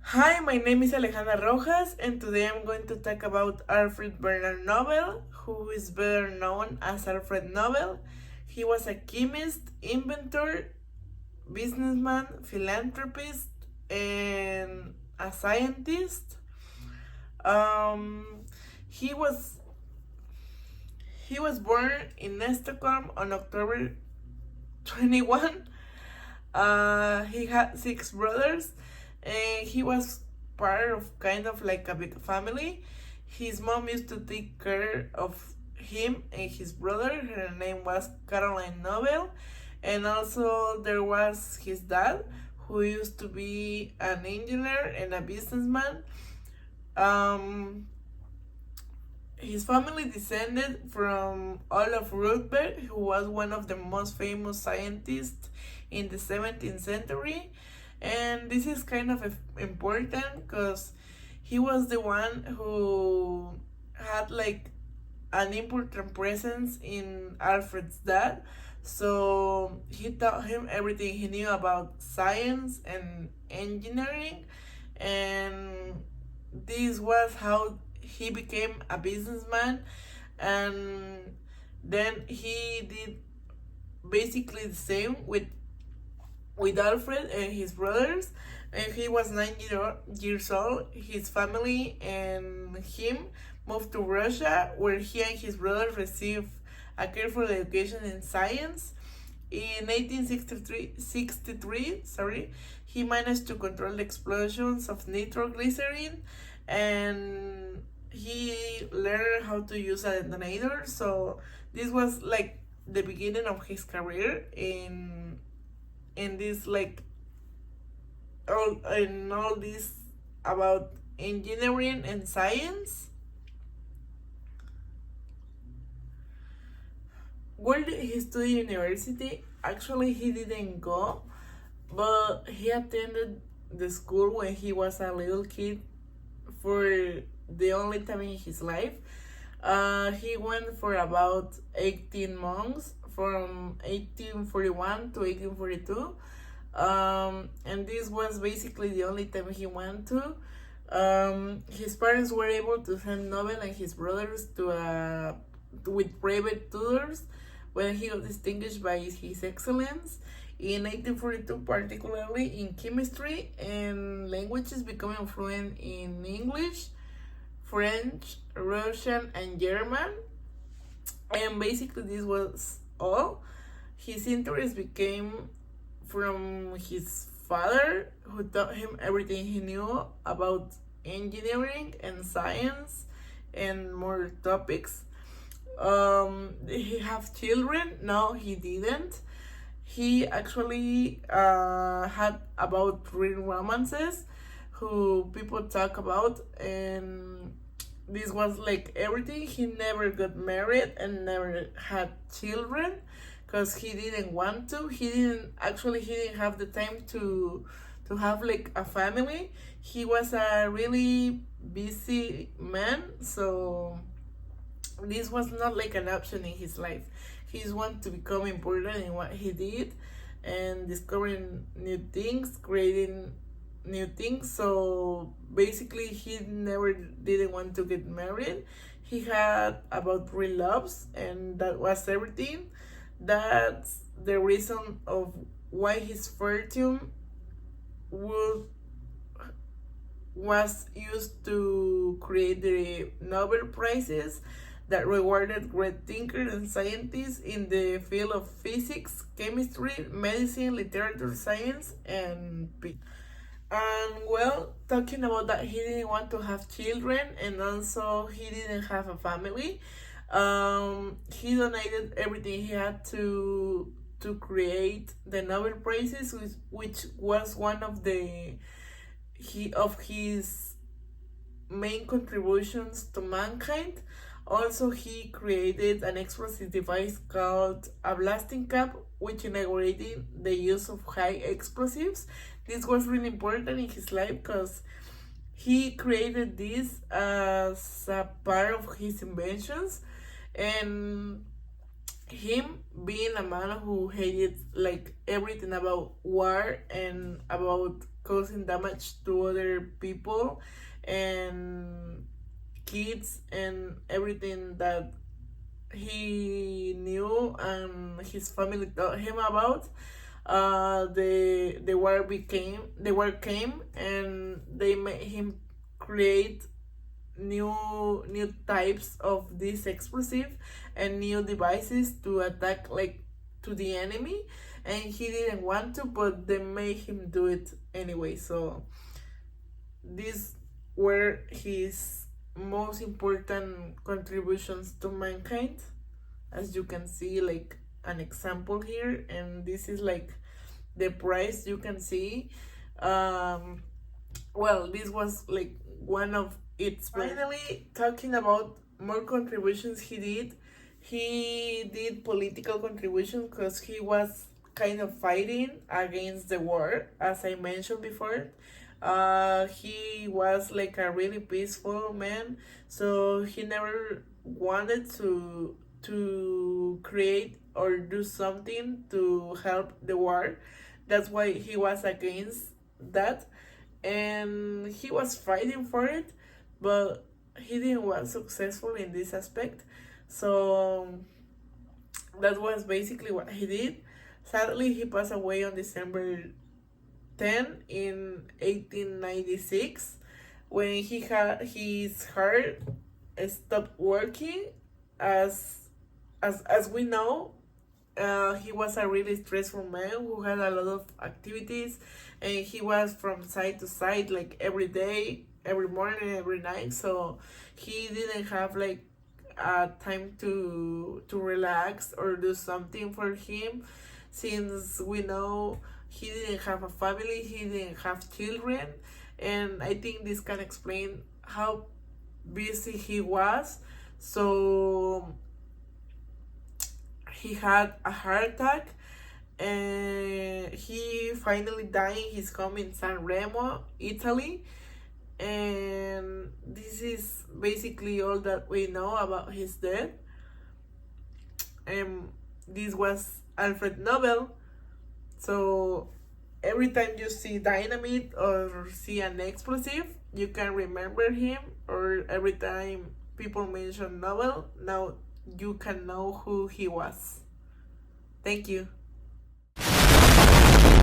Hi, my name is Alejandra Rojas, and today I'm going to talk about Alfred Bernard Nobel, who is better known as Alfred Nobel. He was a chemist, inventor, businessman, philanthropist, and a scientist. Um, he was he was born in Stockholm on October 21. He had six brothers, and he was part of kind of like a big family. His mom used to take care of him and his brother. Her name was Caroline Nobel, and also there was his dad, who used to be an engineer and a businessman. Um, his family descended from Olaf Rudberg, who was one of the most famous scientists in the 17th century. And this is kind of important because he was the one who had like an important presence in Alfred's dad. So he taught him everything he knew about science and engineering, and this was how he became a businessman. And then he did basically the same with Alfred and his brothers. And he was 9 years old. His family and him moved to Russia, where he and his brothers received a careful education in science. In 1863, he managed to control the explosions of nitroglycerin, and he learned how to use a detonator. So this was like the beginning of his career in this like all this about engineering and science. Where did he study university? Actually, he didn't go, but he attended the school when he was a little kid for the only time in his life. He went for about 18 months from 1841 to 1842. And this was basically the only time he went to. His parents were able to send Nobel and his brothers with private tutors when he was distinguished by his excellence. In 1842, particularly in chemistry and languages, becoming fluent in English, French, Russian, and German. And basically, this was all. His interest became from his father, who taught him everything he knew about engineering and science and more topics. Did he have children? No, he didn't. He actually had about 3 romances who people talk about, and this was like everything. He never got married and never had children because he didn't want to. He didn't have the time to have like a family. He was a really busy man, so this was not like an option in his life. He just wanted to become important in what he did and discovering new things, creating new things. So basically, he never didn't want to get married. He had about 3 loves, and that was everything. That's the reason of why his fortune would was used to create the Nobel Prizes that rewarded great thinkers and scientists in the field of physics, chemistry, medicine, literature, science, and peace. And well, talking about that, he didn't want to have children, and also he didn't have a family. He donated everything he had to create the Nobel Prizes, which was one of his main contributions to mankind. Also, he created an explosive device called a blasting cap, which inaugurated the use of high explosives. This was really important in his life because he created this as a part of his inventions. And him being a man who hated like everything about war and about causing damage to other people and kids and everything that he knew and his family taught him about. The war came and they made him create new types of this explosive and new devices to attack like to the enemy, and he didn't want to, but they made him do it anyway. So these were his most important contributions to mankind, as you can see, like an example here, and this is like the price you can see. Well, this was like one of its. Finally, talking about more contributions he did political contribution because he was kind of fighting against the war, as I mentioned before. He was like a really peaceful man, so he never wanted to create or do something to help the war. That's why he was against that, and he was fighting for it, but he didn't was successful in this aspect. So that was basically what he did. Sadly, he passed away on December 10 in 1896 when he had his heart stopped working. As we know, he was a really stressful man who had a lot of activities, and he was from side to side like every day, every morning, every night. So he didn't have like time to relax or do something for him, since we know he didn't have a family, he didn't have children, and I think this can explain how busy he was. So he had a heart attack and he finally died in his home in San Remo, Italy. And this is basically all that we know about his death. This was Alfred Nobel. So every time you see dynamite or see an explosive, you can remember him, or every time people mention Nobel, now you can know who he was. Thank you.